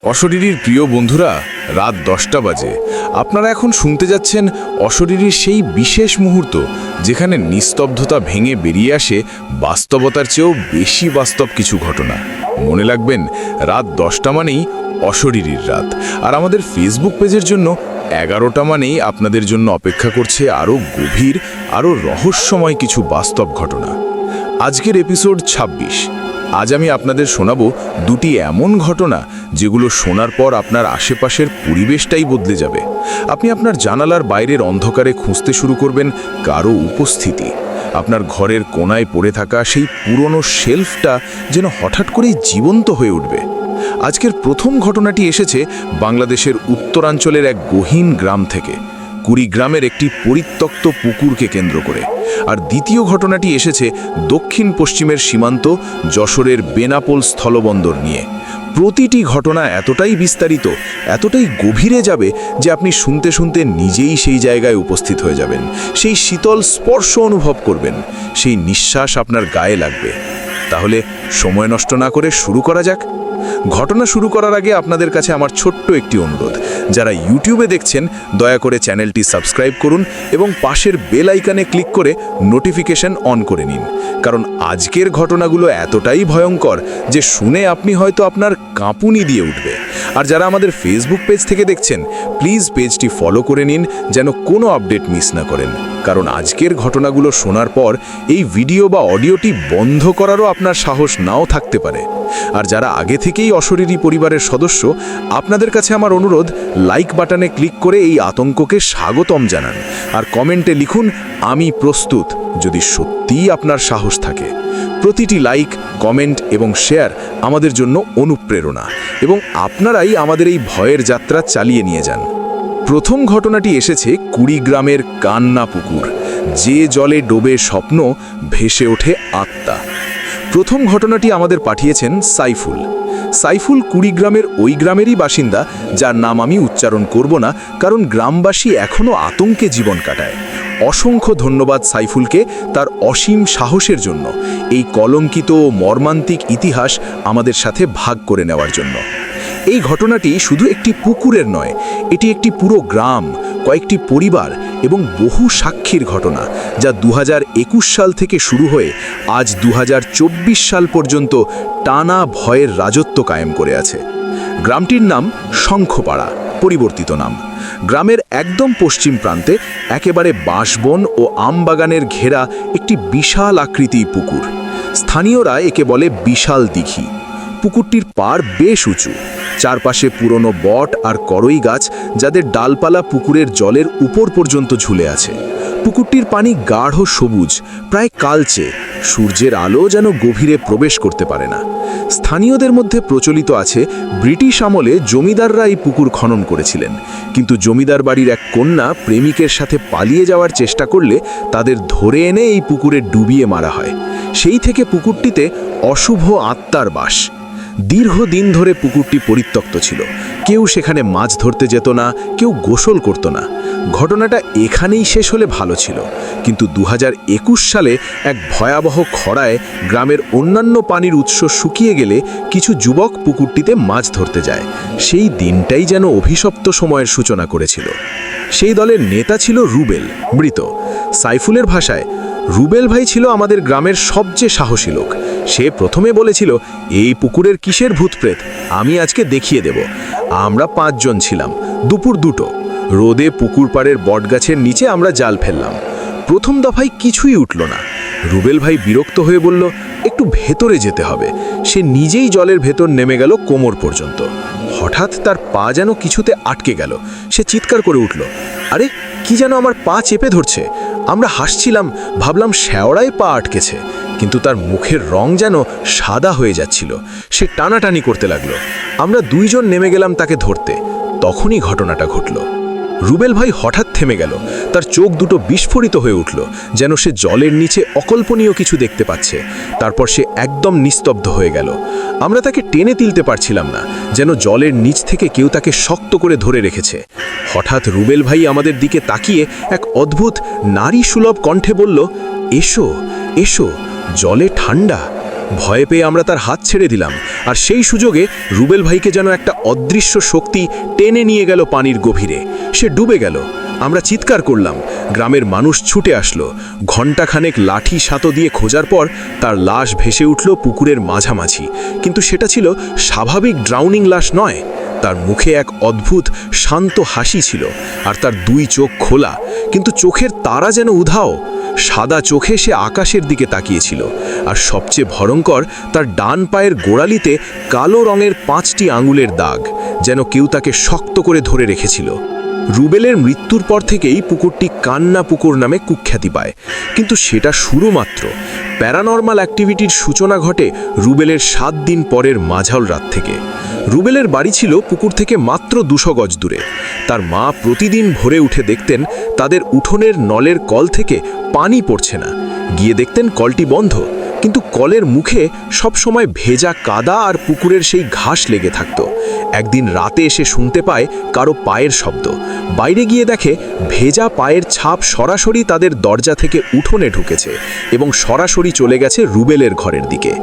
অশরীরীর প্রিয় বন্ধুরা, রাত 10টা বাজে। আপনারা এখন শুনতে যাচ্ছেন অশরীরীর সেই বিশেষ মুহূর্ত যেখানে নিস্তব্ধতা ভেঙে বেরিয়ে আসে বাস্তবতার চেয়েও বেশি বাস্তব কিছু ঘটনা। মনে রাখবেন, রাত 10টা মানেই অশরীরীর রাত। আর আমাদের ফেসবুক পেজের জন্য 11টা মানেই আপনাদের জন্য অপেক্ষা করছে আরও গভীর, আরও রহস্যময় কিছু বাস্তব ঘটনা। আজকের এপিসোড 26। আজ আমি আপনাদের শোনাবো দুটি এমন ঘটনা যেগুলো শোনার পর আপনার আশেপাশের পরিবেশটাই বদলে যাবে। আপনি আপনার জানালার বাইরের অন্ধকারে খুঁজতে শুরু করবেন কারো উপস্থিতি। আপনার ঘরের কোণায় পড়ে থাকা সেই পুরনো শেলফটা যেন হঠাৎ করেই জীবন্ত হয়ে উঠবে। আজকের প্রথম ঘটনাটি এসেছে বাংলাদেশের উত্তরাঞ্চলের এক গহীন গ্রাম থেকে, কুড়িগ্রামের একটি পরিত্যক্ত পুকুরকে কেন্দ্র করে। আর দ্বিতীয় ঘটনাটি এসেছে দক্ষিণ পশ্চিমের সীমান্ত যশোরের বেনাপোল স্থলবন্দর নিয়ে। প্রতিটি ঘটনা এতটাই বিস্তারিত, এতটাই গভীরে যাবে যে আপনি শুনতে শুনতে নিজেই সেই জায়গায় উপস্থিত হয়ে যাবেন। সেই শীতল স্পর্শ অনুভব করবেন, সেই নিঃশ্বাস আপনার গায়ে লাগবে। তাহলে সময় নষ্ট না করে শুরু করা যাক। ঘটনা শুরু করার আগে আপনাদের কাছে আমার ছোট্ট একটি অনুরোধ। যারা ইউটিউবে দেখছেন, দয়া করে চ্যানেলটি সাবস্ক্রাইব করুন এবং পাশের বেল আইকনে ক্লিক করে নোটিফিকেশন অন করে নিন। কারণ আজকের ঘটনাগুলো এতটাই ভয়ঙ্কর যে শুনে আপনি হয়তো আপনার কাঁপুনি দিয়ে উঠবে। আর যারা আমাদের ফেসবুক পেজ থেকে দেখছেন, প্লিজ পেজটি ফলো করে নিন যেন কোনো আপডেট মিস না করেন। কারণ আজকের ঘটনাগুলো শোনার পর এই ভিডিও বা অডিওটি বন্ধ করারও আপনার সাহস নাও থাকতে পারে। আর যারা আগে থেকেই অশরীরী পরিবারের সদস্য, আপনাদের কাছে আমার অনুরোধ, লাইক বাটনে ক্লিক করে এই আতঙ্ককে স্বাগতম জানান। আর কমেন্টে লিখুন, আমি প্রস্তুত, যদি সত্যিই আপনার সাহস থাকে। প্রতিটি লাইক, কমেন্ট এবং শেয়ার আমাদের জন্য অনুপ্রেরণা, এবং আপনারাই আমাদের এই ভয়ের যাত্রা চালিয়ে নিয়ে যান। প্রথম ঘটনাটি এসেছে কুড়িগ্রামের কান্না পুকুর, যে জলে ডোবে স্বপ্ন, ভেসে ওঠে আত্মা। প্রথম ঘটনাটি আমাদের পাঠিয়েছেন সাইফুল। সাইফুল কুড়িগ্রামের ওই গ্রামেরই বাসিন্দা, যার নাম আমি উচ্চারণ করব না, কারণ গ্রামবাসী এখনও আতঙ্কে জীবন কাটায়। অসংখ্য ধন্যবাদ সাইফুলকে তার অসীম সাহসের জন্য, এই কলঙ্কিত ও মর্মান্তিক ইতিহাস আমাদের সাথে ভাগ করে নেওয়ার জন্য। এই ঘটনাটি শুধু একটি পুকুরের নয়, এটি একটি পুরো গ্রাম, কয়েকটি পরিবার এবং বহু সাক্ষীর ঘটনা, যা 2021 সাল থেকে শুরু হয়ে আজ 2024 সাল পর্যন্ত টানা ভয়ের রাজত্ব কায়েম করে আছে। গ্রামটির নাম শঙ্খপাড়া, পরিবর্তিত নাম। গ্রামের একদম পশ্চিম প্রান্তে একেবারে বাঁশবন ও আমবাগানের ঘেরা একটি বিশাল আকৃতির পুকুর। স্থানীয়রা একে বলে বিশাল দিঘি। পুকুরটির পাড় বেশ উঁচু, চারপাশে পুরনো বট আর করই গাছ, যাদের ডালপালা পুকুরের জলের উপর পর্যন্ত ঝুলে আছে। পুকুরটির পানি গাঢ় সবুজ, প্রায় কালচে, সূর্যের আলো যেন গভীরে প্রবেশ করতে পারে না। স্থানীয়দের মধ্যে প্রচলিত আছে, ব্রিটিশ আমলে জমিদাররা এই পুকুর খনন করেছিলেন, কিন্তু জমিদার বাড়ির এক কন্যা প্রেমিকের সাথে পালিয়ে যাওয়ার চেষ্টা করলে তাদের ধরে এনে এই পুকুরে ডুবিয়ে মারা হয়। সেই থেকে পুকুরটিতে অশুভ আত্মার বাস। দীর্ঘদিন ধরে পুকুরটি পরিত্যক্ত ছিল, কেউ সেখানে মাছ ধরতে যেত না, কেউ গোসল করত না। ঘটনাটা এখানেই শেষ হলে ভালো ছিল, কিন্তু 2021 সালে এক ভয়াবহ খরায় গ্রামের অন্যান্য পানির উৎস শুকিয়ে গেলে কিছু যুবক পুকুরটিতে মাছ ধরতে যায়। সেই দিনটাই যেন অভিশপ্ত সময়ের সূচনা করেছিল। সেই দলের নেতা ছিল রুবেল, মৃত। সাইফুলের ভাষায়, রুবেল ভাই ছিল আমাদের গ্রামের সবচেয়ে সাহসী লোক। সে প্রথমে বলেছিল, এই পুকুরের কিসের ভূতপ্রেত, আমি আজকে দেখিয়ে দেব। আমরা 5 জন ছিলাম, দুপুর 2টো, রোদে পুকুর পাড়ের বটগাছের নিচে আমরা জাল ফেললাম। প্রথম দফায় কিছুই উঠল না। রুবেল ভাই বিরক্ত হয়ে বলল, একটু ভেতরে যেতে হবে। সে নিজেই জলের ভেতর নেমে গেল কোমর পর্যন্ত। হঠাৎ তার পা যেন কিছুতে আটকে গেল। সে চিৎকার করে উঠল, আরে কি যেন আমার পা চেপে ধরছে। আমরা হাসছিলাম, ভাবলাম শ্যাওড়ায় পা আটকেছে, কিন্তু তার মুখের রং যেন সাদা হয়ে যাচ্ছিল। সে টানাটানি করতে লাগলো। আমরা 2 জন নেমে গেলাম তাকে ধরতে। তখনই ঘটনাটা ঘটল। রুবেল ভাই হঠাৎ থেমে গেল, তার চোখ দুটো বিস্ফোরিত হয়ে উঠল, যেন সে জলের নিচে অকল্পনীয় কিছু দেখতে পাচ্ছে। তারপর সে একদম নিস্তব্ধ হয়ে গেল। আমরা তাকে টেনে তুলতে পারছিলাম না, যেন জলের নিচ থেকে কেউ তাকে শক্ত করে ধরে রেখেছে। হঠাৎ রুবেল ভাই আমাদের দিকে তাকিয়ে এক অদ্ভুত নারী সুলভ কণ্ঠে বলল, এসো এসো, জলে ঠান্ডা। ভয়ে পেয়ে আমরা তার হাত ছেড়ে দিলাম, আর সেই সুযোগে রুবেল ভাইকে যেন একটা অদৃশ্য শক্তি টেনে নিয়ে গেল পানির গভীরে। সে ডুবে গেল। আমরা চিৎকার করলাম, গ্রামের মানুষ ছুটে আসলো। ঘণ্টাখানেক লাঠি সাঁতো দিয়ে খোঁজার পর তার লাশ ভেসে উঠল পুকুরের মাঝামাঝি। কিন্তু সেটা ছিল স্বাভাবিক ড্রাউনিং লাশ নয়। তার মুখে এক অদ্ভুত শান্ত হাসি ছিল, আর তার দুই চোখ খোলা, কিন্তু চোখের তারা যেন উধাও। সাদা চোখে সে আকাশের দিকে তাকিয়েছিল, আর সবচেয়ে ভয়ঙ্কর, তার ডান পায়ের গোড়ালিতে কালো রঙের 5টি আঙুলের দাগ, যেন কেউ তাকে শক্ত করে ধরে রেখেছিল। রুবেলের মৃত্যুর পর থেকেই পুকুরটি কান্না পুকুর নামে কুখ্যাতি পায়, কিন্তু সেটা শুরু মাত্র। প্যারানর্মাল অ্যাক্টিভিটির সূচনা ঘটে রুবেলের 7 দিন পরের মাঝাল রাত থেকে। রুবেলের বাড়ি ছিল পুকুর থেকে মাত্র 200 গজ দূরে। তার মা প্রতিদিন ভোরে উঠে দেখতেন তাদের উঠোনের নলের কল থেকে পানি পড়ছে না। গিয়ে দেখতেন কলটি বন্ধ, কিন্তু কলের মুখে সবসময় ভেজা কাদা আর পুকুরের সেই ঘাস লেগে থাকত। একদিন রাতে এসে শুনতে পায় কারো পায়ের শব্দ। বাইরে গিয়ে দেখে ভেজা পায়ের ছাপ সরাসরি তাদের দরজা থেকে উঠোনে ঢুকেছে এবং সরাসরি চলে গেছে রুবেলের ঘরের দিকে।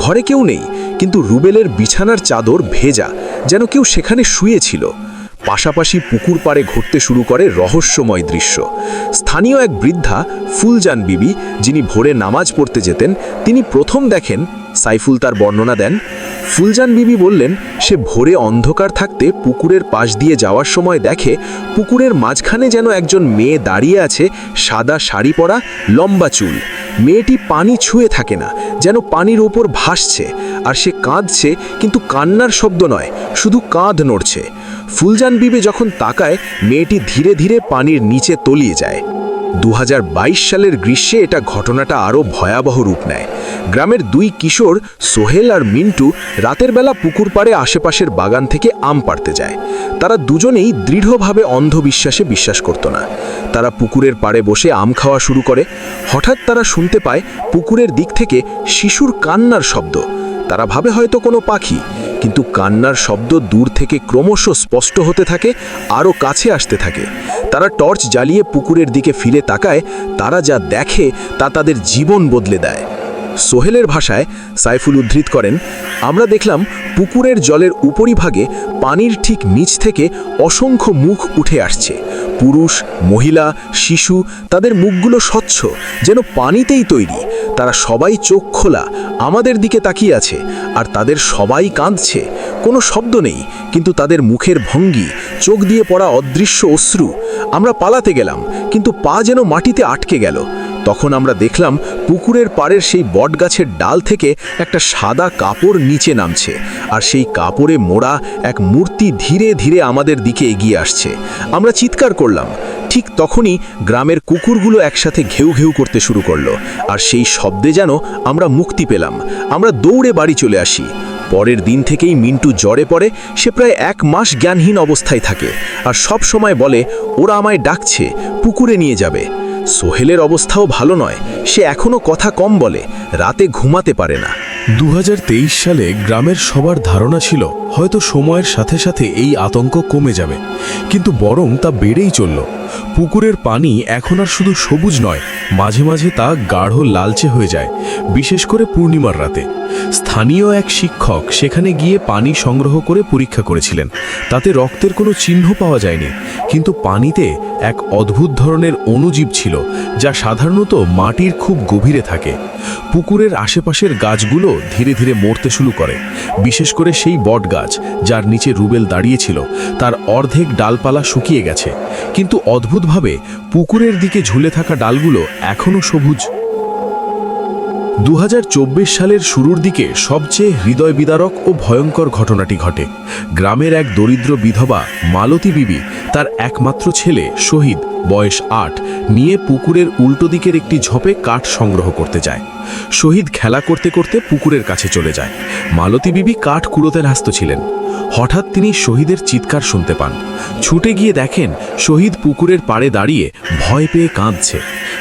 ঘরে কেউ নেই, কিন্তু রুবেলের বিছানার চাদর ভেজা, যেন কেউ সেখানে শুয়েছিল। পাশাপাশি পুকুর পাড়ে ঘুরতে শুরু করে রহস্যময় দৃশ্য। স্থানীয় এক বৃদ্ধা ফুলজান বিবি, যিনি ভোরে নামাজ পড়তে যেতেন, তিনি প্রথম দেখেন। সাইফুল তার বর্ণনা দেন। ফুলজান বিবি বললেন, সে ভোরে অন্ধকার থাকতে পুকুরের পাশ দিয়ে যাওয়ার সময় দেখে পুকুরের মাঝখানে যেন একজন মেয়ে দাঁড়িয়ে আছে, সাদা শাড়ি পরা, লম্বা চুল। মেয়েটি পানি ছুঁয়ে থাকে না, যেন পানির ওপর ভাসছে, আর সে কাঁদছে, কিন্তু কান্নার শব্দ নয়, শুধু কাঁধ নড়ছে। ফুলজান বিবি যখন তাকায়, মেয়েটি ধীরে ধীরে পানির নিচে তলিয়ে যায়। 2022 সালের গ্রীষ্মে এটা ঘটনাটা আরও ভয়াবহ রূপ নেয়। গ্রামের 2 কিশোর সোহেল আর মিন্টু রাতের বেলা পুকুর পাড়ে আশেপাশের বাগান থেকে আম পাড়তে যায়। তারা দুজনেই দৃঢ়ভাবে অন্ধবিশ্বাসে বিশ্বাস করত না। তারা পুকুরের পাড়ে বসে আম খাওয়া শুরু করে। হঠাৎ তারা শুনতে পায় পুকুরের দিক থেকে শিশুর কান্নার শব্দ। তারা ভাবে হয়তো কোনো পাখি, কিন্তু কান্নার শব্দ দূর থেকে ক্রমশ স্পষ্ট হতে থাকে, আরও কাছে আসতে থাকে। তারা টর্চ জ্বালিয়ে পুকুরের দিকে ফিরে তাকায়। তারা যা দেখে তা তাদের জীবন বদলে দেয়। সোহেলের ভাষায় সাইফুল উদ্ধৃত করেন, আমরা দেখলাম পুকুরের জলের উপরিভাগে পানির ঠিক নিচ থেকে অসংখ্য মুখ উঠে আসছে। পুরুষ, মহিলা, শিশু, তাদের মুখগুলো স্বচ্ছ, যেন পানিতেই তৈরি। তারা সবাই চোখ খোলা, আমাদের দিকে তাকিয়ে আছে, আর তাদের সবাই কাঁদছে। কোনো শব্দ নেই, কিন্তু তাদের মুখের ভঙ্গি, চোখ দিয়ে পড়া অদৃশ্য অশ্রু। আমরা পালাতে গেলাম, কিন্তু পা যেন মাটিতে আটকে গেল। তখন আমরা দেখলাম পুকুরের পাড়ের সেই বটগাছের ডাল থেকে একটা সাদা কাপড় নিচে নামছে, আর সেই কাপড়ে মোড়া এক মূর্তি ধীরে ধীরে আমাদের দিকে এগিয়ে আসছে। আমরা চিৎকার করলাম। ঠিক তখনই গ্রামের কুকুরগুলো একসাথে ঘেউ ঘেউ করতে শুরু করলো, আর সেই শব্দে যেন আমরা মুক্তি পেলাম। আমরা দৌড়ে বাড়ি চলে আসি। পরের দিন থেকেই মিন্টু জ্বরে পড়ে। সে প্রায় 1 মাস জ্ঞানহীন অবস্থায় থাকে, আর সব সময় বলে ওরা আমায় ডাকছে, পুকুরে নিয়ে যাবে। সোহেলের অবস্থাও ভালো নয়, সে এখনও কথা কম বলে, রাতে ঘুমাতে পারে না। 2023 সালে গ্রামের সবার ধারণা ছিল হয়তো সময়ের সাথে সাথে এই আতঙ্ক কমে যাবে, কিন্তু বরং তা বেড়েই চলল। পুকুরের পানি এখন আর শুধু সবুজ নয়, মাঝে মাঝে তা গাঢ় লালচে হয়ে যায়, বিশেষ করে পূর্ণিমার রাতে। স্থানীয় এক শিক্ষক সেখানে গিয়ে পানি সংগ্রহ করে পরীক্ষা করেছিলেন। তাতে রক্তের কোনো চিহ্ন পাওয়া যায়নি, কিন্তু পানিতে এক অদ্ভুত ধরনের অণুজীব ছিল, যা সাধারণত মাটির খুব গভীরে থাকে। পুকুরের আশেপাশের গাছগুলো ধীরে ধীরে মরতে শুরু করে, বিশেষ করে সেই বট গাছ যার নিচে রুবেল দাঁড়িয়েছিল। তার অর্ধেক ডালপালা শুকিয়ে গেছে, কিন্তু অদ্ভুতভাবে পুকুরের দিকে ঝুলে থাকা ডালগুলো এখনও সবুজ। 2024 সালের শুরুর দিকে সবচেয়ে হৃদয় বিদারক ও ভয়ঙ্কর ঘটনাটি ঘটে। গ্রামের এক দরিদ্র বিধবা মালতী বিবি তার একমাত্র ছেলে শহীদ, বয়স 8, নিয়ে পুকুরের উল্টো দিকের একটি ঝোপে কাঠ সংগ্রহ করতে যায়। শহীদ খেলা করতে করতে পুকুরের কাছে চলে যায়। মালতী বিবি কাঠ কুড়োতে ব্যস্ত ছিলেন। হঠাৎ তিনি শহীদের চিৎকার শুনতে পান। ছুটে গিয়ে দেখেন শহীদ পুকুরের পাড়ে দাঁড়িয়ে ভয় পেয়ে কাঁদছে।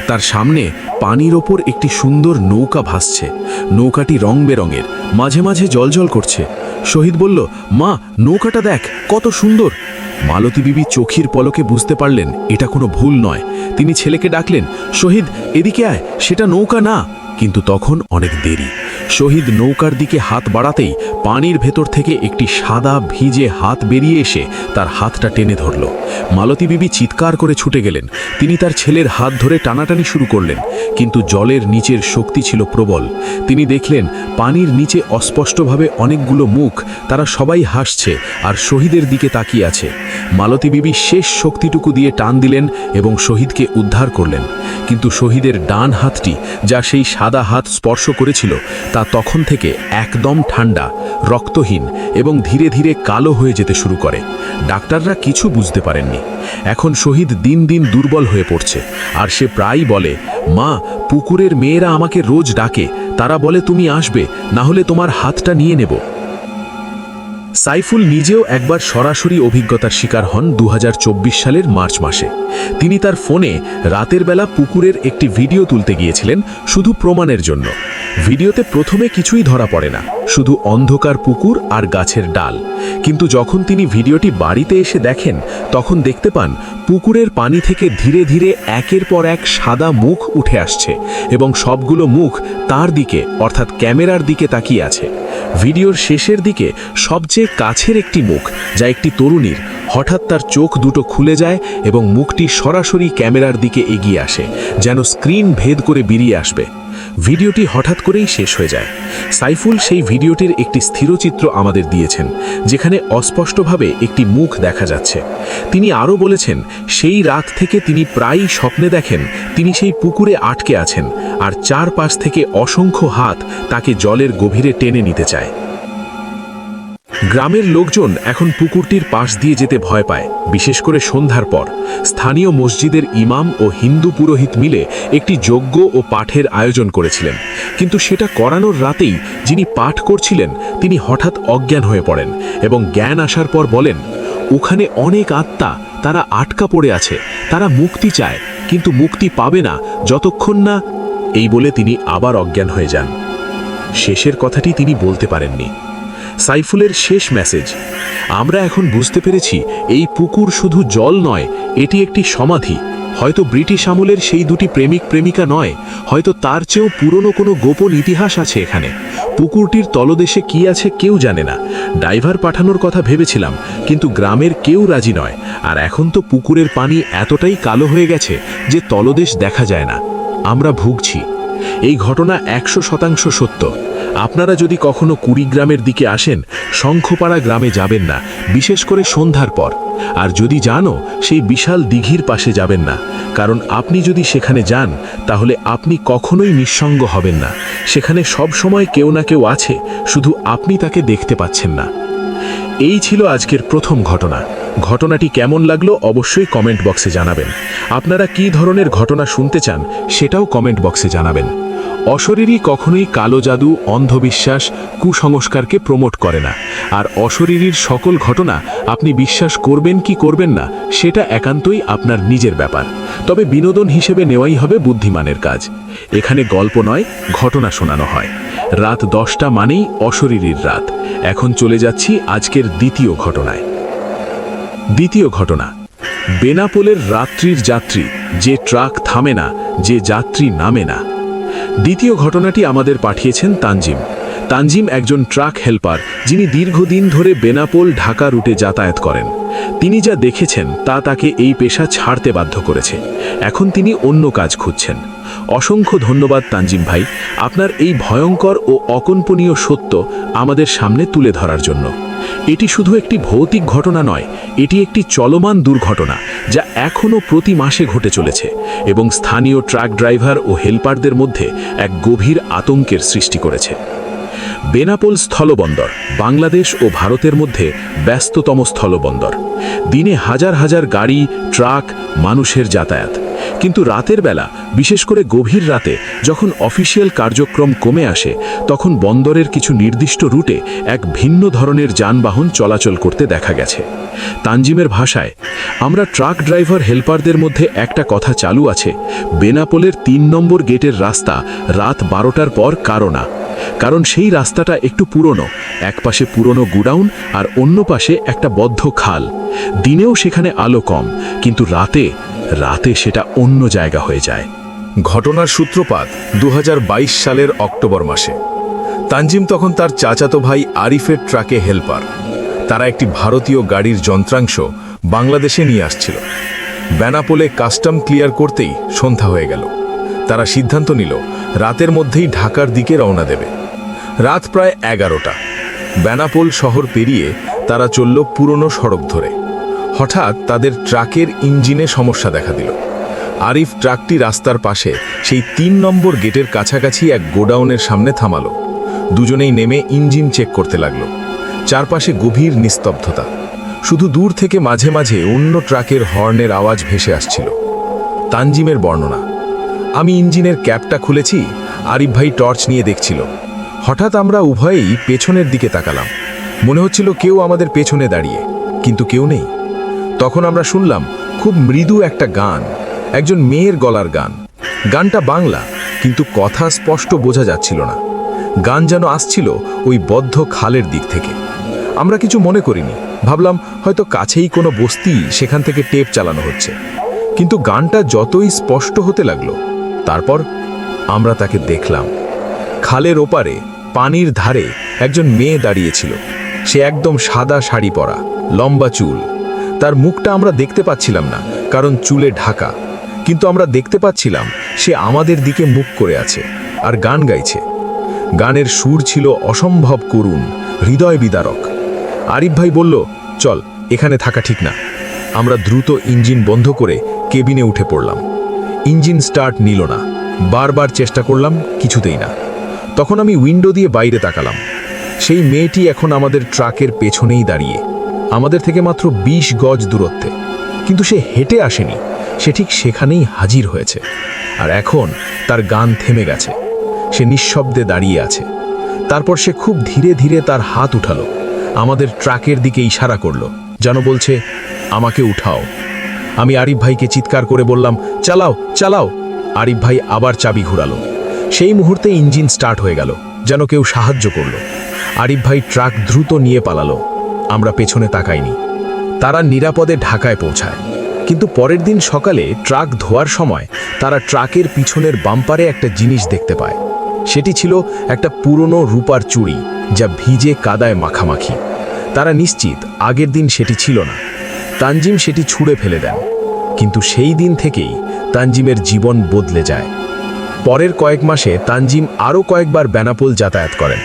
তার সামনে পানির ওপর একটি সুন্দর নৌকা ভাসছে। নৌকাটি রং বেরঙের, মাঝে মাঝে জলজল করছে। শহীদ বলল, মা, নৌকাটা দেখ, কত সুন্দর। মালতী বিবি চোখের পলকে বুঝতে পারলেন এটা কোনো ভুল নয়। তিনি ছেলেকে ডাকলেন, শহীদ, এদিকে আয়, সেটা নৌকা না। কিন্তু তখন অনেক দেরি। শহীদ নৌকার দিকে হাত বাড়াতেই পানির ভেতর থেকে একটি সাদা ভিজে হাত বেরিয়ে এসে তার হাতটা টেনে ধরল। মালতী বিবি চিৎকার করে ছুটে গেলেন। তিনি তার ছেলের হাত ধরে টানাটানি শুরু করলেন, কিন্তু জলের নিচের শক্তি ছিল প্রবল। তিনি দেখলেন পানির নিচে অস্পষ্টভাবে অনেকগুলো মুখ, তারা সবাই হাসছে আর শহীদের দিকে তাকিয়ে আছে। মালতী বিবি শেষ শক্তিটুকু দিয়ে টান দিলেন এবং শহীদকে উদ্ধার করলেন। কিন্তু শহীদের ডান হাতটি, যা সেই সাদা হাত স্পর্শ করেছিল, তা তখন থেকে একদম ঠান্ডা, রক্তহীন এবং ধীরে ধীরে কালো হয়ে যেতে শুরু করে। ডাক্তাররা কিছু বুঝতে পারেননি। এখন শহীদ দিন দিন দুর্বল হয়ে পড়ছে, আর সে প্রায়ই বলে, মা, পুকুরের মেয়েরা আমাকে রোজ ডাকে, তারা বলে তুমি আসবে, না হলে তোমার হাতটা নিয়ে নেব। সাইফুল নিজেও একবার সরাসরি অভিজ্ঞতার শিকার হন 2024 সালের মার্চ মাসে। তিনি তার ফোনে রাতের বেলা পুকুরের একটি ভিডিও তুলতে গিয়েছিলেন শুধু প্রমাণের জন্য। ভিডিওতে প্রথমে কিছুই ধরা পড়ে না, শুধু অন্ধকার পুকুর আর গাছের ডাল। কিন্তু যখন তিনি ভিডিওটি বাড়িতে এসে দেখেন, তখন দেখতে পান পুকুরের পানি থেকে ধীরে ধীরে একের পর এক সাদা মুখ উঠে আসছে এবং সবগুলো মুখ তার দিকে, অর্থাৎ ক্যামেরার দিকে তাকিয়ে আছে। ভিডিওর শেষের দিকে সবচেয়ে কাছের একটি মুখ, যা একটি তরুণীর, হঠাৎ তার চোখ দুটো খুলে যায় এবং মুখটি সরাসরি ক্যামেরার দিকে এগিয়ে আসে, যেন স্ক্রিন ভেদ করে বেরিয়ে আসবে। ভিডিওটি হঠাৎ করেই শেষ হয়ে যায়। সাইফুল সেই ভিডিওটির একটি স্থিরচিত্র আমাদের দিয়েছেন, যেখানে অস্পষ্টভাবে একটি মুখ দেখা যাচ্ছে। তিনি আরও বলেছেন, সেই রাত থেকে তিনি প্রায়ই স্বপ্নে দেখেন তিনি সেই পুকুরে আটকে আছেন, আর চারপাশ থেকে অসংখ্য হাত তাকে জলের গভীরে টেনে নিতে চায়। গ্রামের লোকজন এখন পুকুরটির পাশ দিয়ে যেতে ভয় পায়, বিশেষ করে সন্ধ্যার পর। স্থানীয় মসজিদের ইমাম ও হিন্দু পুরোহিত মিলে একটি যজ্ঞ ও পাঠের আয়োজন করেছিলেন, কিন্তু সেটা করানোর রাতেই যিনি পাঠ করছিলেন তিনি হঠাৎ অজ্ঞান হয়ে পড়েন এবং জ্ঞান আসার পর বলেন, ওখানে অনেক আত্মা, তারা আটকা পড়ে আছে, তারা মুক্তি চায়, কিন্তু মুক্তি পাবে না যতক্ষণ না। এই বলে তিনি আবার অজ্ঞান হয়ে যান। শেষের কথাটি তিনি বলতে পারেননি। সাইফুলের শেষ মেসেজ, আমরা এখন বুঝতে পেরেছি এই পুকুর শুধু জল নয়, এটি একটি সমাধি। হয়তো ব্রিটিশ আমলের সেই দুটি প্রেমিক প্রেমিকা নয়, হয়তো তার চেয়েও পুরনো কোনো গোপন ইতিহাস আছে এখানে। পুকুরটির তলদেশে কি আছে কেউ জানে না। ডাইভার পাঠানোর কথা ভেবেছিলাম, কিন্তু গ্রামের কেউ রাজি নয়। আর এখন তো পুকুরের পানি এতটাই কালো হয়ে গেছে যে তলদেশ দেখা যায় না। আমরা ভুগছি। এই ঘটনা 100% সত্য। আপনারা যদি কখনো কুড়িগ্রামের দিকে আসেন, শঙ্খপাড়া গ্রামে যাবেন না, বিশেষ করে সন্ধ্যার পর। আর যদি জানো, সেই বিশাল দিঘির পাশে যাবেন না, কারণ আপনি যদি সেখানে যান তাহলে আপনি কখনোই নিঃসঙ্গ হবেন না। সেখানে সব সময় কেউ না কেউ আছে, শুধু আপনি তাকে দেখতে পাচ্ছেন না। এই ছিল আজকের প্রথম ঘটনা। ঘটনাটি কেমন লাগলো অবশ্যই কমেন্ট বক্সে জানাবেন। আপনারা কী ধরনের ঘটনা শুনতে চান সেটাও কমেন্ট বক্সে জানাবেন। অশরীরী কখনোই কালো জাদু, অন্ধবিশ্বাস, কুসংস্কারকে প্রমোট করে না। আর অশরীরীর সকল ঘটনা আপনি বিশ্বাস করবেন কি করবেন না সেটা একান্তই আপনার নিজের ব্যাপার। তবে বিনোদন হিসেবে নেওয়াই হবে বুদ্ধিমানের কাজ। এখানে গল্প নয়, ঘটনা শোনানো হয়। রাত 10টা মানেই অশরীরীর রাত। এখন চলে যাচ্ছি আজকের দ্বিতীয় ঘটনায়। দ্বিতীয় ঘটনা, বেনাপোলের রাত্রির যাত্রী, যে ট্রাক থামে না, যে যাত্রী নামে না। দ্বিতীয় ঘটনাটি আমাদের পাঠিয়েছেন তানজিম। তানজিম একজন ট্রাক হেল্পার, যিনি দীর্ঘদিন ধরে বেনাপোল ঢাকা রুটে যাতায়াত করেন। তিনি যা দেখেছেন তা তাকে এই পেশা ছাড়তে বাধ্য করেছে। এখন তিনি অন্য কাজ খুঁজছেন। অসংখ্য ধন্যবাদ তানজিম ভাই, আপনার এই ভয়ঙ্কর ও অকল্পনীয় সত্য আমাদের সামনে তুলে ধরার জন্য। এটি শুধু একটি ভৌতিক ঘটনা নয়, এটি একটি চলমান দুর্ঘটনা যা এখনও প্রতি মাসে ঘটে চলেছে এবং স্থানীয় ট্রাক ড্রাইভার ও হেল্পারদের মধ্যে এক গভীর আতঙ্কের সৃষ্টি করেছে। বেনাপোল স্থলবন্দর বাংলাদেশ ও ভারতের মধ্যে ব্যস্ততম স্থলবন্দর। দিনে হাজার হাজার গাড়ি, ট্রাক, মানুষের যাতায়াত। কিন্তু রাতের বেলা, বিশেষ করে গভীর রাতে যখন অফিসিয়াল কার্যক্রম কমে আসে, তখন বন্দরের কিছু নির্দিষ্ট রুটে এক ভিন্ন ধরনের যানবাহন চলাচল করতে দেখা গেছে। তানজিমের ভাষায়, আমরা ট্রাক ড্রাইভার হেল্পারদের মধ্যে একটা কথা চালু আছে, বেনাপোলের 3 নম্বর গেটের রাস্তা রাত 12টার পর কারো না। কারণ সেই রাস্তাটা একটু পুরনো, এক পাশে পুরনো গুডাউন আর অন্য পাশে একটা বদ্ধ খাল। দিনেও সেখানে আলো কম, কিন্তু রাতে সেটা অন্য জায়গা হয়ে যায়। ঘটনার সূত্রপাত 2022 সালের অক্টোবর মাসে। তানজিম তখন তার চাচাতো ভাই আরিফের ট্রাকে হেল্পার। তারা একটি ভারতীয় গাড়ির যন্ত্রাংশ বাংলাদেশে নিয়ে আসছিল। বেনাপোলে কাস্টম ক্লিয়ার করতেই সন্ধ্যা হয়ে গেল। তারা সিদ্ধান্ত নিল রাতের মধ্যেই ঢাকার দিকে রওনা দেবে। রাত প্রায় 11টা। বেনাপোল শহর পেরিয়ে তারা চলল পুরনো সড়ক ধরে। হঠাৎ তাদের ট্রাকের ইঞ্জিনে সমস্যা দেখা দিল। আরিফ ট্রাকটি রাস্তার পাশে সেই 3 নম্বর গেটের কাছাকাছি এক গোডাউনের সামনে থামালো। দুজনেই নেমে ইঞ্জিন চেক করতে লাগলো। চারপাশে গভীর নিস্তব্ধতা। শুধু দূর থেকে মাঝে মাঝে অন্য ট্রাকের হর্নের আওয়াজ ভেসে আসছিল। তানজিমের বর্ণনা, আমি ইঞ্জিনের ক্যাপটা খুলেছি, আরিফ ভাই টর্চ নিয়ে দেখছিল। হঠাৎ আমরা উভয়েই পেছনের দিকে তাকালাম। মনে হচ্ছিল কেউ আমাদের পেছনে দাঁড়িয়ে, কিন্তু কেউ নেই। তখন আমরা শুনলাম খুব মৃদু একটা গান, একজন মেয়ের গলার গান। গানটা বাংলা, কিন্তু কথা স্পষ্ট বোঝা যাচ্ছিল না। গান যেন আসছিল ওই বদ্ধ খালের দিক থেকে। আমরা কিছু মনে করিনি, ভাবলাম হয়তো কাছেই কোনো বস্তি, সেখান থেকে টেপ চালানো হচ্ছে। কিন্তু গানটা যতই স্পষ্ট হতে লাগলো, তারপর আমরা তাকে দেখলাম। খালের ওপারে পানির ধারে একজন মেয়ে দাঁড়িয়েছিল। সে একদম সাদা শাড়ি পরা, লম্বা চুল। তার মুখটা আমরা দেখতে পাচ্ছিলাম না, কারণ চুলে ঢাকা। কিন্তু আমরা দেখতে পাচ্ছিলাম সে আমাদের দিকে মুখ করে আছে আর গান গাইছে। গানের সুর ছিল অসম্ভব করুণ, হৃদয় বিদারক। আরিফ ভাই বলল, চল, এখানে থাকা ঠিক না। আমরা দ্রুত ইঞ্জিন বন্ধ করে কেবিনে উঠে পড়লাম। ইঞ্জিন স্টার্ট নিল না। বারবার চেষ্টা করলাম, কিছুতেই না। তখন আমি উইন্ডো দিয়ে বাইরে তাকালাম। সেই মেয়েটি এখন আমাদের ট্রাকের পেছনেই দাঁড়িয়ে, আমাদের থেকে মাত্র 20 গজ দূরত্বে। কিন্তু সে হেঁটে আসেনি, সে ঠিক সেখানেই হাজির হয়েছে। আর এখন তার গান থেমে গেছে। সে নিঃশব্দে দাঁড়িয়ে আছে। তারপর সে খুব ধীরে ধীরে তার হাত উঠালো, আমাদের ট্রাকের দিকে ইশারা করলো, যেন বলছে, আমাকে উঠাও। আমি আরিফ ভাইকে চিৎকার করে বললাম, চালাও চালাও। আরিফ ভাই আবার চাবি ঘুরালো। সেই মুহূর্তে ইঞ্জিন স্টার্ট হয়ে গেল, যেন কেউ সাহায্য করলো। আরিফ ভাই ট্রাক দ্রুত নিয়ে পালালো। আমরা পেছনে তাকাইনি। তারা নিরাপদে ঢাকায় পৌঁছায়। কিন্তু পরের দিন সকালে ট্রাক ধোয়ার সময় তারা ট্রাকের পিছনের বাম্পারে একটা জিনিস দেখতে পায়। সেটি ছিল একটা পুরনো রূপার চুড়ি, যা ভিজে কাদায় মাখামাখি। তারা নিশ্চিত আগের দিন সেটি ছিল না। তানজিম সেটি ছুঁড়ে ফেলে দেন। কিন্তু সেই দিন থেকেই তানজিমের জীবন বদলে যায়। পরের কয়েক মাসে তানজিম আরও কয়েকবার বেনাপোল যাতায়াত করেন।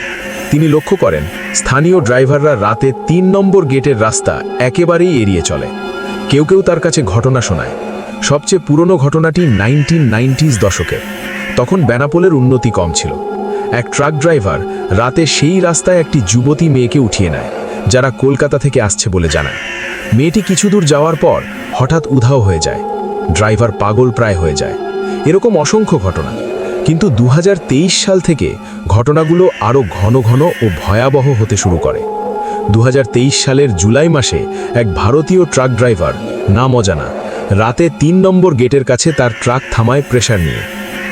তিনি লক্ষ্য করেন স্থানীয় ড্রাইভাররা রাতে 3 নম্বর গেটের রাস্তা একেবারেই এড়িয়ে চলে। কেউ কেউ তার কাছে ঘটনা শোনায়। সবচেয়ে পুরনো ঘটনাটি 1990s দশকের। তখন বেনাপোলের উন্নতি কম ছিল। এক ট্রাক ড্রাইভার রাতে সেই রাস্তায় একটি যুবতী মেয়েকে উঠিয়ে নেয়, যারা কলকাতা থেকে আসছে বলে জানায়। মেয়েটি কিছু দূর যাওয়ার পর হঠাৎ উধাও হয়ে যায়। ড্রাইভার পাগল প্রায় হয়ে যায়। এরকম অসংখ্য ঘটনা। কিন্তু 2023 সাল থেকে ঘটনাগুলো আরও ঘন ঘন ও ভয়াবহ হতে শুরু করে। 2023 সালের জুলাই মাসে এক ভারতীয় ট্রাক ড্রাইভার, নাম অজানা, রাতে 3 নম্বর গেটের কাছে তার ট্রাক থামায় প্রেসার নিয়ে।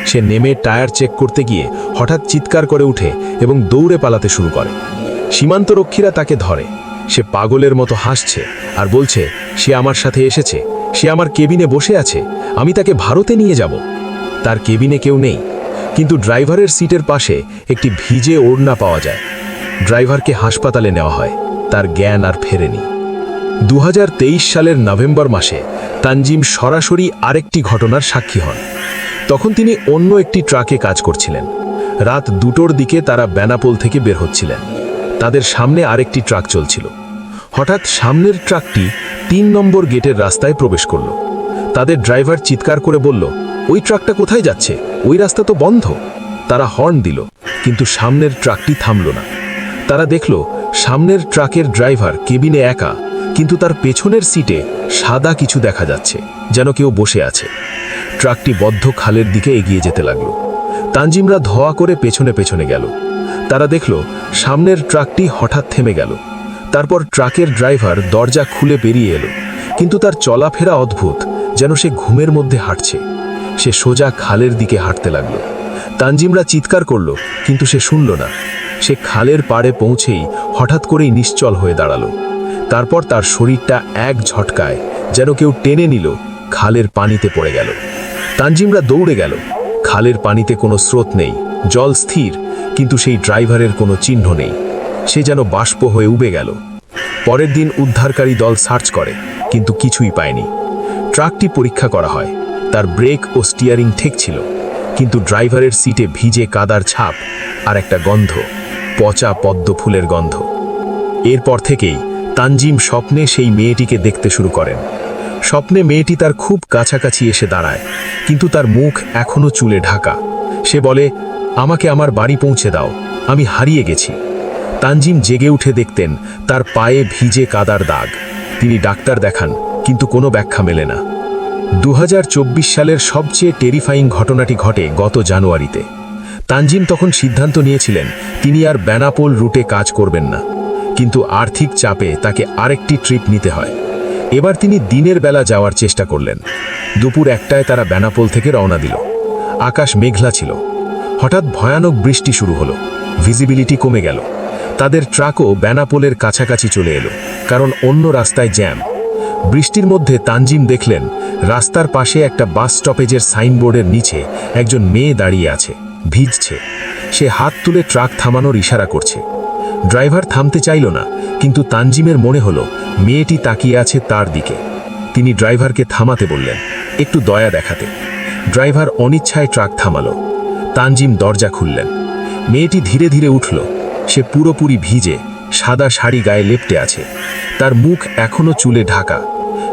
সে নেমে টায়ার চেক করতে গিয়ে হঠাৎ চিৎকার করে উঠে এবং দৌড়ে পালাতে শুরু করে। সীমান্তরক্ষীরা তাকে ধরে। সে পাগলের মতো হাসছে আর বলছে, সে আমার সাথে এসেছে, সে আমার কেবিনে বসে আছে, আমি তাকে ভারতে নিয়ে যাব। তার কেবিনে কেউ নেই, কিন্তু ড্রাইভারের সিটের পাশে একটি ভিজে ওড়না পাওয়া যায়। ড্রাইভারকে হাসপাতালে নেওয়া হয়। তার জ্ঞান আর ফেরেনি। 2023 সালের নভেম্বর মাসে তানজিম সরাসরি আরেকটি ঘটনার সাক্ষী হন। তখন তিনি অন্য একটি ট্রাকে কাজ করছিলেন। রাত 2টোর দিকে তারা বেনাপোল থেকে বের হচ্ছিলেন। তাদের সামনে আরেকটি ট্রাক চলছিল। হঠাৎ সামনের ট্রাকটি 3 নম্বর গেটের রাস্তায় প্রবেশ করল। তাদের ড্রাইভার চিৎকার করে বলল, ওই ট্রাকটা কোথায় যাচ্ছে? ওই রাস্তা তো বন্ধ। তারা হর্ন দিল, কিন্তু সামনের ট্রাকটি থামল না। তারা দেখল সামনের ট্রাকের ড্রাইভার কেবিনে একা, কিন্তু তার পেছনের সিটে সাদা কিছু দেখা যাচ্ছে, যেন কেউ বসে আছে। ট্রাকটি বদ্ধ খালের দিকে এগিয়ে যেতে লাগলো। তানজিমরা ধোয়া করে পেছনে পেছনে গেল। তারা দেখল সামনের ট্রাকটি হঠাৎ থেমে গেল। তারপর ট্রাকের ড্রাইভার দরজা খুলে বেরিয়ে এলো, কিন্তু তার চলাফেরা অদ্ভুত, যেন সে ঘুমের মধ্যে হাঁটছে। সে সোজা খালের দিকে হাঁটতে লাগলো। তানজিমরা চিৎকার করল, কিন্তু সে শুনল না। সে খালের পাড়ে পৌঁছেই হঠাৎ করেই নিশ্চল হয়ে দাঁড়ালো। তারপর তার শরীরটা এক ঝটকায়, যেন কেউ টেনে নিল, খালের পানিতে পড়ে গেল। তানজিমরা দৌড়ে গেল। খালের পানিতে কোনো স্রোত নেই, জল স্থির, কিন্তু সেই ড্রাইভারের কোনো চিহ্ন নেই। সে যেন বাষ্প হয়ে উবে গেল। পরের দিন উদ্ধারকারী দল সার্চ করে, কিন্তু কিছুই পায়নি। ট্রাকটি পরীক্ষা করা হয়, তার ব্রেক ও স্টিয়ারিং ঠিক ছিল, কিন্তু ড্রাইভারের সিটে ভিজে কাদার ছাপ আর একটা গন্ধ, পচা পদ্ম ফুলের গন্ধ। এরপর থেকেই তানজিম স্বপ্নে সেই মেয়েটিকে দেখতে শুরু করেন। স্বপ্নে মেয়েটি তার খুব কাছাকাছি এসে দাঁড়ায়, কিন্তু তার মুখ এখনো চুলে ঢাকা। সে বলে, আমাকে আমার বাড়ি পৌঁছে দাও, আমি হারিয়ে গেছি। তানজিম জেগে উঠে দেখতেন তার পায়ে ভিজে কাদার দাগ। তিনি ডাক্তার দেখান, কিন্তু কোনো ব্যাখ্যা মেলে না। 2024 সালের সবচেয়ে টেরিফাইং ঘটনাটি ঘটে গত জানুয়ারিতে। তানজিম তখন সিদ্ধান্ত নিয়েছিলেন তিনি আর বেনাপোল রুটে কাজ করবেন না, কিন্তু আর্থিক চাপে তাকে আরেকটি ট্রিপ নিতে হয়। এবার তিনি দিনের বেলা যাওয়ার চেষ্টা করলেন। দুপুর 1টায় তারা বেনাপোল থেকে রওনা দিল। আকাশ মেঘলা ছিল। হঠাৎ ভয়ানক বৃষ্টি শুরু হলো, ভিজিবিলিটি কমে গেল। তাদের ট্রাকও বেনাপোলের কাছাকাছি চলে এলো, কারণ অন্য রাস্তায় জ্যাম। বৃষ্টির মধ্যে তানজিম দেখলেন রাস্তার পাশে একটা বাস স্টপেজের সাইনবোর্ডের নিচে একজন মেয়ে দাঁড়িয়ে আছে, ভিজছে। সে হাত তুলে ট্রাক থামানোর ইশারা করছে। ড্রাইভার থামতে চাইল না, কিন্তু তানজিমের মনে হলো মেয়েটি তাকিয়ে আছে তার দিকে। তিনি ড্রাইভারকে থামাতে বললেন, একটু দয়া দেখাতে। ড্রাইভার অনিচ্ছায় ট্রাক থামালো। তানজিম দরজা খুললেন। মেয়েটি ধীরে ধীরে উঠল। সে পুরোপুরি ভিজে, সাদা শাড়ি গায়ে লেপ্টে আছে। তার মুখ এখনো চুলে ঢাকা।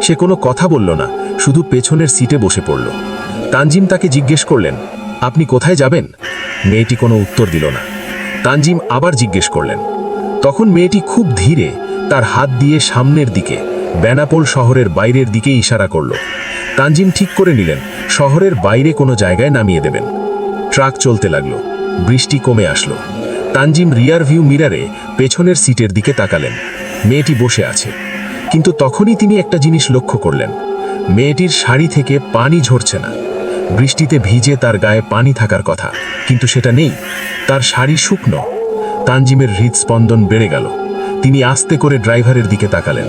সে কোনো কথা বলল না, শুধু পেছনের সিটে বসে পড়ল। তানজিম তাকে জিজ্ঞেস করলেন, আপনি কোথায় যাবেন? মেয়েটি কোনো উত্তর দিল না। তানজিম আবার জিজ্ঞেস করলেন। তখন মেয়েটি খুব ধীরে তার হাত দিয়ে সামনের দিকে, বেনাপোল শহরের বাইরের দিকে ইশারা করল। তানজিম ঠিক করে নিলেন শহরের বাইরে কোনো জায়গায় নামিয়ে দেবেন। ট্রাক চলতে লাগলো। বৃষ্টি কমে আসলো। তানজিম রিয়ার ভিউ মিরারে পেছনের সিটের দিকে তাকালেন। মেয়েটি বসে আছে, কিন্তু তখনই তিনি একটা জিনিস লক্ষ্য করলেন। মেয়েটির শাড়ি থেকে পানি ঝরছে না। বৃষ্টিতে ভিজে তার গায়ে পানি থাকার কথা, কিন্তু সেটা নেই। তার শাড়ি শুকনো। তানজিমের হৃদস্পন্দন বেড়ে গেল। তিনি আস্তে করে ড্রাইভারের দিকে তাকালেন।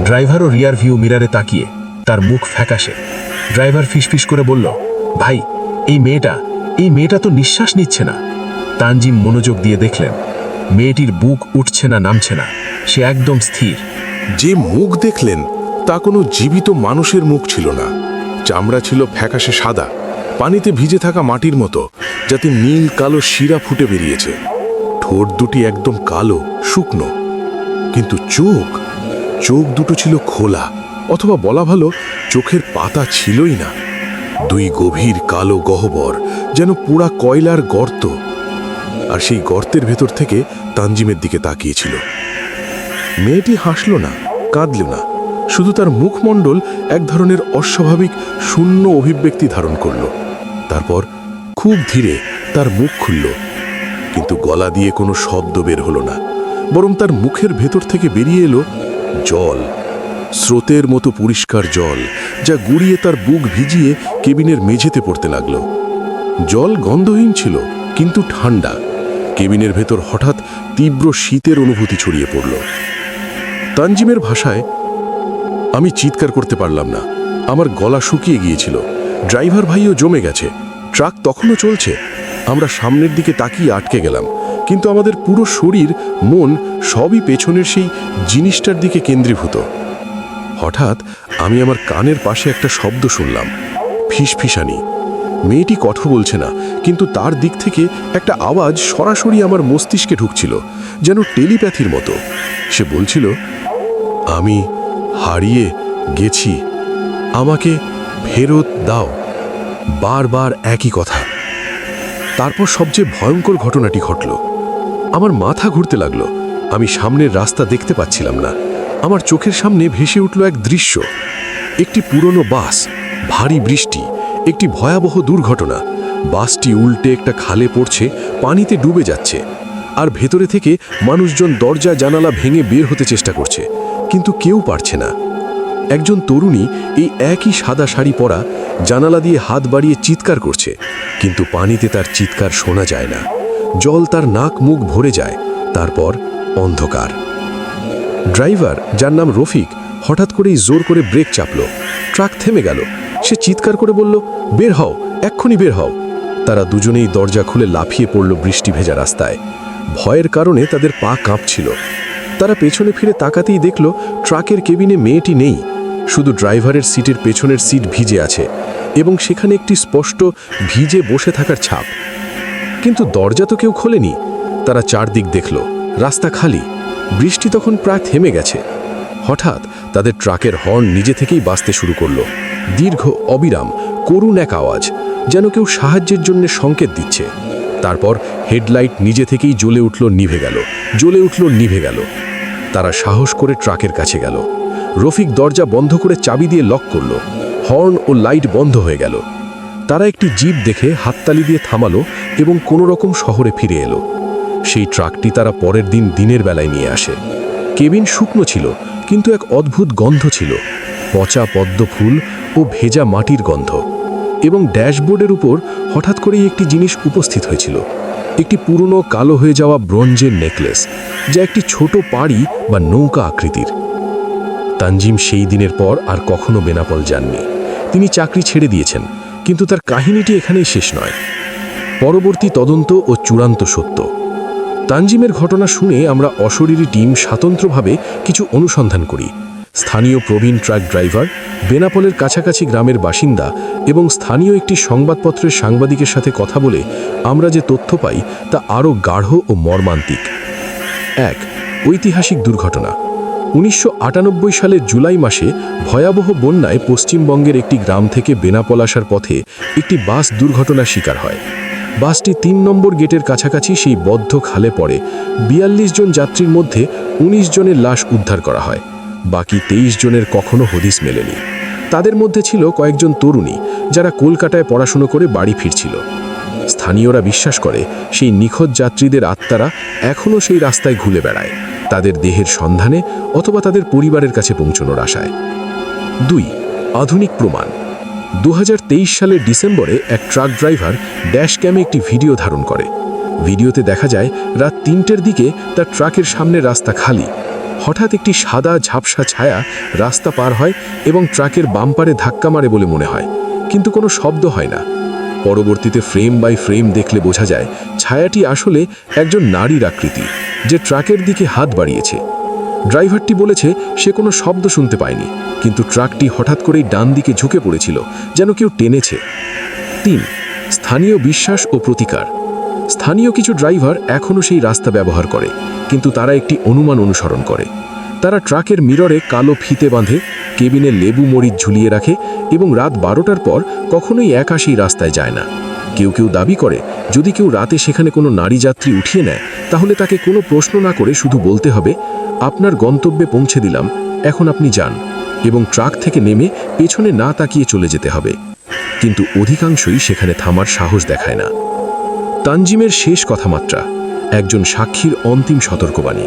ড্রাইভারও রিয়ার ভিউ মিরারে তাকিয়ে, তার মুখ ফ্যাকাশে। ড্রাইভার ফিসফিস করে বলল, ভাই, এই মেয়েটা তো নিঃশ্বাস নিচ্ছে না। তানজিম মনোযোগ দিয়ে দেখলেন মেয়েটির বুক উঠছে না, নামছে না। সে একদম স্থির। যে মুখ দেখলেন তা কোনো জীবিত মানুষের মুখ ছিল না। চামড়া ছিল ফ্যাকাশে সাদা, পানিতে ভিজে থাকা মাটির মতো, যাতে নীল কালো শিরা ফুটে বেরিয়েছে। ঠোঁট দুটি একদম কালো, শুকনো, কিন্তু চোখ দুটো ছিল খোলা, অথবা বলা ভালো চোখের পাতা ছিলই না। দুই গভীর কালো গহ্বর, যেন পোড়া কয়লার গর্ত। আর সেই গর্তের ভেতর থেকে তানজিমের দিকে তাকিয়েছিল। মেয়েটি হাসল না, কাঁদল না, শুধু তার মুখমণ্ডল এক ধরনের অস্বাভাবিক শূন্য অভিব্যক্তি ধারণ করল। তারপর খুব ধীরে তার মুখ খুলল, কিন্তু গলা দিয়ে কোনো শব্দ বের হলো না, বরং তার মুখের ভেতর থেকে বেরিয়ে এলো জল, স্রোতের মতো পরিষ্কার জল, যা গুড়িয়ে তার বুক ভিজিয়ে কেবিনের মেঝেতে পড়তে লাগলো। জল গন্ধহীন ছিল, কিন্তু ঠান্ডা। কেবিনের ভেতর হঠাৎ তীব্র শীতের অনুভূতি ছড়িয়ে পড়ল। তানজিমের ভাষায়, আমি চিৎকার করতে পারলাম না, আমার গলা শুকিয়ে গিয়েছিল। ড্রাইভার ভাইও জমে গেছে, ট্রাক তখনও চলছে। আমরা সামনের দিকে তাকিয়ে আটকে গেলাম, কিন্তু আমাদের পুরো শরীর, মন সবই পেছনের সেই জিনিসটার দিকে কেন্দ্রীভূত। হঠাৎ আমি আমার কানের পাশে একটা শব্দ শুনলাম, ফিসফিসানি। মেয়েটি কথা বলছে না, কিন্তু তার দিক থেকে একটা আওয়াজ সরাসরি আমার মস্তিষ্কে ঢুকছিল, যেন টেলিপ্যাথির মতো। সে বলছিল, আমি হারিয়ে গেছি, আমাকে ফেরত দাও। বারবার একই কথা। তারপর সবচেয়ে ভয়ঙ্কর ঘটনাটি ঘটল। আমার মাথা ঘুরতে লাগলো। আমি সামনের রাস্তা দেখতে পাচ্ছিলাম না। আমার চোখের সামনে ভেসে উঠল এক দৃশ্য। একটি পুরনো বাস, ভারী বৃষ্টি, একটি ভয়াবহ দুর্ঘটনা। বাসটি উল্টে একটা খালে পড়ছে, পানিতে ডুবে যাচ্ছে। আর ভেতরে থেকে মানুষজন দরজা জানালা ভেঙে বের হতে চেষ্টা করছে, কিন্তু কেউ পারছে না। একজন তরুণী, এই একই সাদা শাড়ি পরা, জানালা দিয়ে হাত বাড়িয়ে চিৎকার করছে, কিন্তু পানিতে তার চিৎকার শোনা যায় না। জল তার নাক মুখ ভরে যায়। তারপর অন্ধকার। ড্রাইভার, যার নাম রফিক, হঠাৎ করেই জোর করে ব্রেক চাপল। ট্রাক থেমে গেল। সে চিৎকার করে বলল, বের হও, এক্ষুনি বের হও। তারা দুজনেই দরজা খুলে লাফিয়ে পড়ল বৃষ্টি ভেজা রাস্তায়। ভয়ের কারণে তাদের পা কাঁপছিল। তারা পেছনে ফিরে তাকাতেই দেখল ট্রাকের কেবিনে মেয়েটি নেই, শুধু ড্রাইভারের সিটের পেছনের সিট ভিজে আছে এবং সেখানে একটি স্পষ্ট ভিজে বসে থাকার ছাপ। কিন্তু দরজা তো কেউ খোলেনি। তারা চারদিক দেখল, রাস্তা খালি, বৃষ্টি তখন প্রায় থেমে গেছে। হঠাৎ তাদের ট্রাকের হর্ন নিজে থেকেই বাজতে শুরু করলো, দীর্ঘ, অবিরাম, করুণ এক আওয়াজ, যেন কেউ সাহায্যের জন্য সংকেত দিচ্ছে। তারপর হেডলাইট নিজে থেকেই জ্বলে উঠল, নিভে গেল, জ্বলে উঠল, নিভে গেল। তারা সাহস করে ট্রাকের কাছে গেল। রফিক দরজা বন্ধ করে চাবি দিয়ে লক করল। হর্ন ও লাইট বন্ধ হয়ে গেল। তারা একটি জিপ দেখে হাততালি দিয়ে থামালো এবং কোনো রকম শহরে ফিরে এলো। সেই ট্রাকটি তারা পরের দিন দিনের বেলায় নিয়ে আসে। কেবিন শুকনো ছিল, কিন্তু এক অদ্ভুত গন্ধ ছিল, পচা পদ্ম ফুল ও ভেজা মাটির গন্ধ। এবং ড্যাশবোর্ডের উপর হঠাৎ করেই একটি জিনিস উপস্থিত হয়েছিল, একটি পুরনো কালো হয়ে যাওয়া ব্রোঞ্জের নেকলেস, যা একটি ছোট পাড়ি বা নৌকা আকৃতির। তানজিম সেই দিনের পর আর কখনো বেনাপোল যাননি। তিনি চাকরি ছেড়ে দিয়েছেন, কিন্তু তার কাহিনীটি এখানেই শেষ নয়। পরবর্তী তদন্ত ও চূড়ান্ত সত্য। তানজিমের ঘটনা শুনে আমরা অশরীরী টিম স্বতন্ত্রভাবে কিছু অনুসন্ধান করি। স্থানীয় প্রবীণ ট্রাক ড্রাইভার, বেনাপোলের কাছাকাছি গ্রামের বাসিন্দা এবং স্থানীয় একটি সংবাদপত্রের সাংবাদিকের সাথে কথা বলে আমরা যে তথ্য পাই তা আরও গাঢ় ও মর্মান্তিক। 1. ঐতিহাসিক দুর্ঘটনা। 1998 সালের জুলাই মাসে ভয়াবহ বন্যায় পশ্চিমবঙ্গের একটি গ্রাম থেকে বেনাপোল আসার পথে একটি বাস দুর্ঘটনার শিকার হয়। বাসটি 3 নম্বর গেটের কাছাকাছি সেই বদ্ধ খালে পড়ে। 42 জন যাত্রীর মধ্যে 19 জনের লাশ উদ্ধার করা হয়। বাকি 23 জনের কখনো হদিস মেলেনি। তাদের মধ্যে ছিল কয়েকজন তরুণী, যারা কলকাতায় পড়াশুনো করে বাড়ি ফিরছিল। স্থানীয়রা বিশ্বাস করে সেই নিখোঁজ যাত্রীদের আত্মারা এখনও সেই রাস্তায় ঘুরে বেড়ায়, তাদের দেহের সন্ধানে অথবা তাদের পরিবারের কাছে পৌঁছানোর আশায়। 2. আধুনিক প্রমাণ। 2023 সালের ডিসেম্বরে এক ট্রাক ড্রাইভার ড্যাশ ক্যামে একটি ভিডিও ধারণ করে। ভিডিওতে দেখা যায় রাত 3টের দিকে তার ট্রাকের সামনে রাস্তা খালি। হঠাৎ একটি সাদা ঝাপসা ছায়া রাস্তা পার হয় এবং ট্রাকের বাম্পারে ধাক্কা মারে বলে মনে হয়, কিন্তু কোনো শব্দ হয় না। পরবর্তীতে ফ্রেম বাই ফ্রেম দেখলে বোঝা যায় ছায়াটি আসলে একজন নারীর আকৃতি, যে ট্রাকের দিকে হাত বাড়িয়েছে। ড্রাইভারটি বলেছে সে কোনো শব্দ শুনতে পায়নি, কিন্তু ট্রাকটি হঠাৎ করেই ডান দিকে ঝুঁকে পড়েছিল, যেন কেউ টেনেছে। 3. স্থানীয় বিশ্বাস ও প্রতিকার। স্থানীয় কিছু ড্রাইভার এখনও সেই রাস্তা ব্যবহার করে, কিন্তু তারা একটি অনুমান অনুসরণ করে। তারা ট্রাকের মিররে কালো ফিতে বাঁধে, কেবিনে লেবু মরিচ ঝুলিয়ে রাখে এবং রাত 12টার পর কখনোই একা সেই রাস্তায় যায় না। কেউ কেউ দাবি করে যদি কেউ রাতে সেখানে কোনো নারী যাত্রী উঠিয়ে নেয়, তাহলে তাকে কোনো প্রশ্ন না করে শুধু বলতে হবে, আপনার গন্তব্যে পৌঁছে দিলাম, এখন আপনি যান, এবং ট্রাক থেকে নেমে পেছনে না তাকিয়ে চলে যেতে হবে। কিন্তু অধিকাংশই সেখানে থামার সাহস দেখায় না। তানজিমের শেষ কথামাত্রা, একজন সাক্ষীর অন্তিম সতর্কবাণী।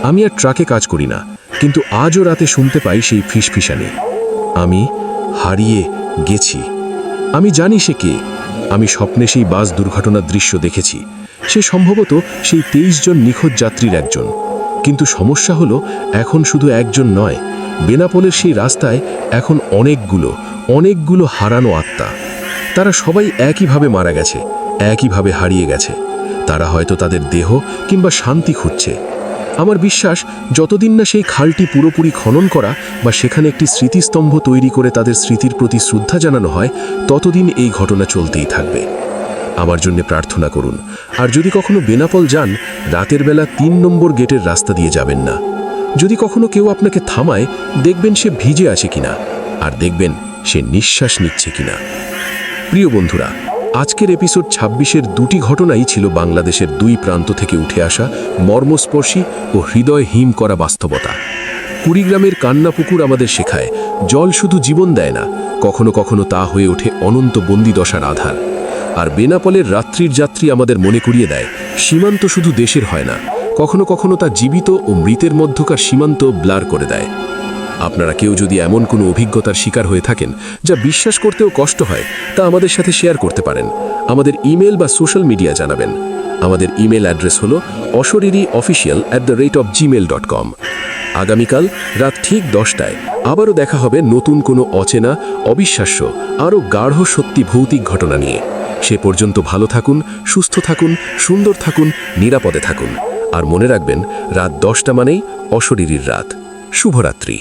আমি আর ট্রাকে কাজ করি না, কিন্তু আজও রাতে শুনতে পাই সেই ফিসফিসানি, আমি হারিয়ে গেছি। আমি জানি সে কে। আমি স্বপ্নে সেই বাস দুর্ঘটনার দৃশ্য দেখেছি। সে সম্ভবত সেই 23 জন নিখোঁজ যাত্রীর একজন। কিন্তু সমস্যা হলো এখন শুধু একজন নয়, বেনাপোলের সেই রাস্তায় এখন অনেকগুলো হারানো আত্মা। তারা সবাই একইভাবে মারা গেছে, একইভাবে হারিয়ে গেছে। তারা হয়তো তাদের দেহ কিংবা শান্তি খুঁজছে। আমার বিশ্বাস যতদিন না সেই খালটি পুরোপুরি খনন করা বা সেখানে একটি স্মৃতিস্তম্ভ তৈরি করে তাদের স্মৃতির প্রতি শ্রদ্ধা জানানো হয়, ততদিন এই ঘটনা চলতেই থাকবে। আমার জন্য প্রার্থনা করুন। আর যদি কখনো বেনাপোল যান, রাতের বেলা 3 নম্বর গেটের রাস্তা দিয়ে যাবেন না। যদি কখনো কেউ আপনাকে থামায়, দেখবেন সে ভিজে আছে কিনা, আর দেখবেন সে নিঃশ্বাস নিচ্ছে কিনা। প্রিয় বন্ধুরা, আজকের এপিসোড 26-এর 2টি ঘটনাই ছিল বাংলাদেশের 2 প্রান্ত থেকে উঠে আসা মর্মস্পর্শী ও হৃদয় হিম করা বাস্তবতা। কুড়িগ্রামের কান্নাপুকুর আমাদের শেখায়, জল শুধু জীবন দেয় না, কখনো কখনো তা হয়ে ওঠে অনন্ত বন্দিদশার আধার। আর বেনাপোলের রাত্রির যাত্রী আমাদের মনে করিয়ে দেয়, সীমান্ত শুধু দেশের হয় না, কখনো কখনো তা জীবিত ও মৃতের মধ্যকার সীমান্ত ব্লার করে দেয়। আপনারা কেউ যদি এমন কোনো অভিজ্ঞতার শিকার হয়ে থাকেন যা বিশ্বাস করতেও কষ্ট হয়, তা আমাদের সাথে শেয়ার করতে পারেন। আমাদের ইমেল বা সোশ্যাল মিডিয়া জানাবেন। আমাদের ইমেল অ্যাড্রেস হলো oshoririofficial@gmail.com। আগামীকাল রাত ঠিক 10টায় আবারও দেখা হবে নতুন কোনো অচেনা, অবিশ্বাস্য, আরও গাঢ় সত্যি ভৌতিক ঘটনা নিয়ে। সে পর্যন্ত ভালো থাকুন, সুস্থ থাকুন, সুন্দর থাকুন, নিরাপদে থাকুন। আর মনে রাখবেন, রাত 10টা মানেই অশরীরীর রাত। শুভরাত্রি।